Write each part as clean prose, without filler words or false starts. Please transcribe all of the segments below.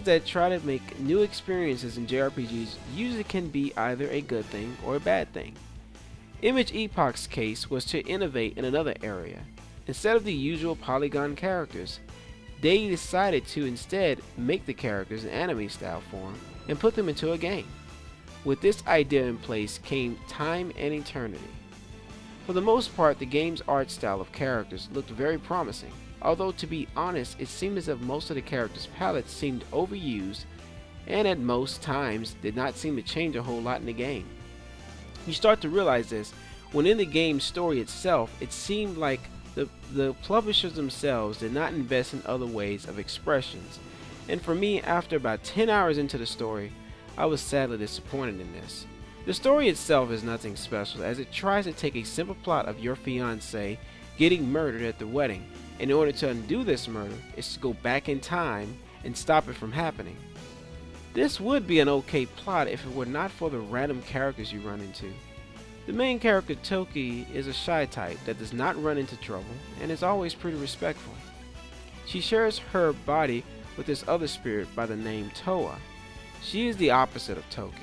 games that try to make new experiences in JRPGs usually can be either a good thing or a bad thing. Image Epoch's case was to innovate in another area. Instead of the usual polygon characters, they decided to instead make the characters in anime style form and put them into a game. With this idea in place came time and eternity. For the most part, the game's art style of characters looked very promising, although to be honest, it seemed as if most of the characters' palettes seemed overused and at most times did not seem to change a whole lot in the game. You start to realize this when in the game's story itself, it seemed like the publishers themselves did not invest in other ways of expressions, and for me, after about 10 hours into the story, I was sadly disappointed in this. The story itself is nothing special, as it tries to take a simple plot of your fiancé getting murdered at the wedding, and in order to undo this murder is to go back in time and stop it from happening. This would be an okay plot if it were not for the random characters you run into. The main character Toki is a shy type that does not run into trouble and is always pretty respectful. She shares her body with this other spirit by the name Toa. She is the opposite of Toki.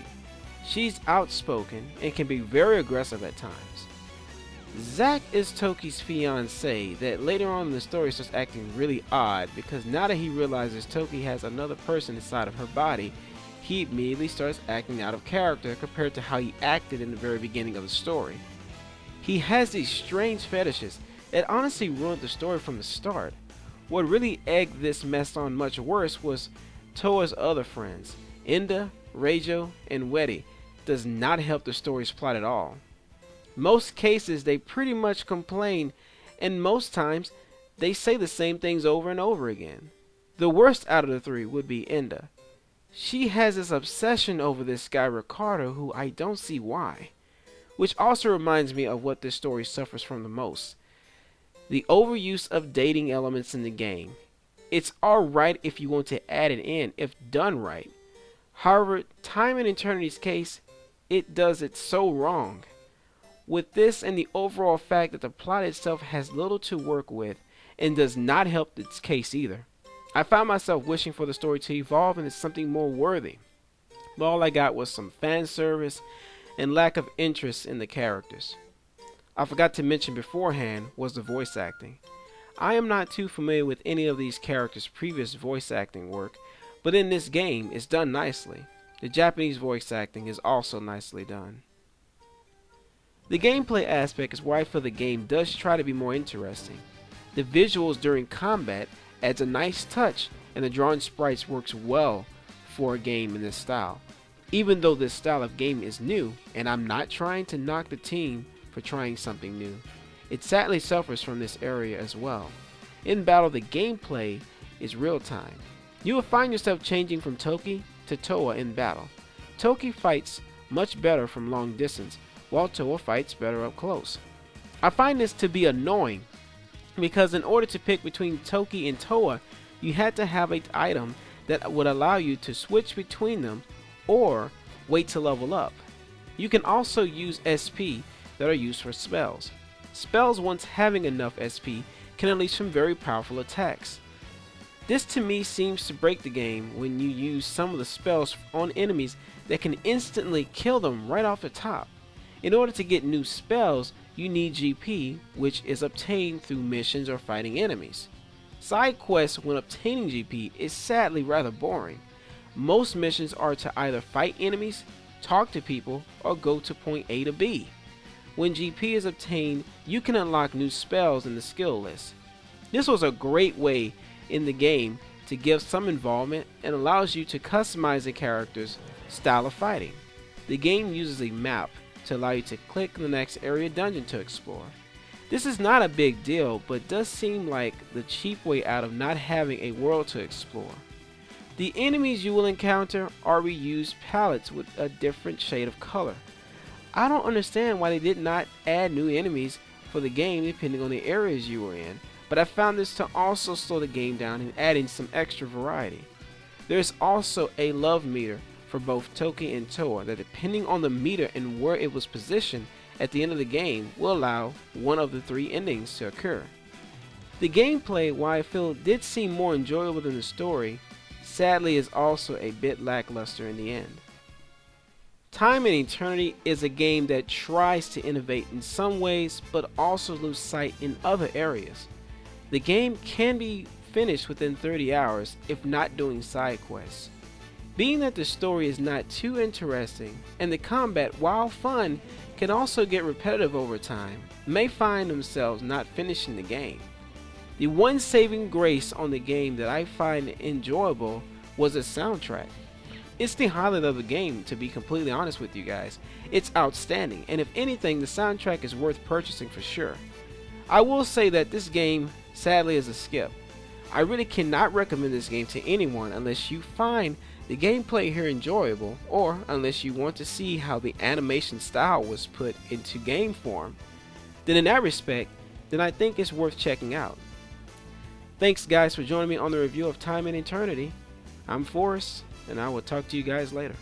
She's outspoken and can be very aggressive at times. Zack is Toki's fiancé that later on in the story starts acting really odd because now that he realizes Toki has another person inside of her body, he immediately starts acting out of character compared to how he acted in the very beginning of the story. He has these strange fetishes that honestly ruined the story from the start. What really egged this mess on much worse was Toa's other friends, Enda, Reijo, and Wedi, does not help the story's plot at all. Most cases they pretty much complain, and most times they say the same things over and over again. The worst out of the three would be Enda. She has this obsession over this guy Ricardo who I don't see why. Which also reminds me of what this story suffers from the most. The overuse of dating elements in the game. It's alright if you want to add it in if done right. However, Time and Eternity's case, it does it so wrong. With this and the overall fact that the plot itself has little to work with and does not help its case either, I found myself wishing for the story to evolve into something more worthy. But all I got was some fan service and lack of interest in the characters. I forgot to mention beforehand was the voice acting. I am not too familiar with any of these characters' previous voice acting work, but in this game it's done nicely. The Japanese voice acting is also nicely done. The gameplay aspect is where I feel the game does try to be more interesting. The visuals during combat adds a nice touch, and the drawn sprites works well for a game in this style. Even though this style of game is new, and I'm not trying to knock the team for trying something new, it sadly suffers from this area as well. In battle, the gameplay is real time. You will find yourself changing from Toki to Toa in battle. Toki fights much better from long distance, while Toa fights better up close. I find this to be annoying because in order to pick between Toki and Toa, you had to have an item that would allow you to switch between them or wait to level up. You can also use SP that are used for spells. Spells, once having enough SP, can unleash some very powerful attacks. This to me seems to break the game when you use some of the spells on enemies that can instantly kill them right off the top. In order to get new spells, you need GP, which is obtained through missions or fighting enemies. Side quests when obtaining GP is sadly rather boring. Most missions are to either fight enemies, talk to people, or go to point A to B. When GP is obtained, you can unlock new spells in the skill list. This was a great way in the game to give some involvement and allows you to customize the character's style of fighting. The game uses a map to allow you to click the next area dungeon to explore. This is not a big deal, but does seem like the cheap way out of not having a world to explore. The enemies you will encounter are reused palettes with a different shade of color. I don't understand why they did not add new enemies for the game depending on the areas you were in, but I found this to also slow the game down and adding some extra variety. There is also a love meter for both Toki and Toa that, depending on the meter and where it was positioned at the end of the game, will allow one of the three endings to occur. The gameplay, while I feel did seem more enjoyable than the story, sadly is also a bit lackluster in the end. Time and Eternity is a game that tries to innovate in some ways but also lose sight in other areas. The game can be finished within 30 hours if not doing side quests. Being that the story is not too interesting and the combat, while fun, can also get repetitive over time, may find themselves not finishing the game. The one saving grace on the game that I find enjoyable was the soundtrack. It's the highlight of the game, to be completely honest with you guys. It's outstanding, and if anything, the soundtrack is worth purchasing for sure. I will say that this game sadly is a skip. I really cannot recommend this game to anyone unless you find the gameplay here enjoyable, or unless you want to see how the animation style was put into game form. Then in that respect, then I think it's worth checking out. Thanks guys for joining me on the review of Time and Eternity. I'm Forrest, and I will talk to you guys later.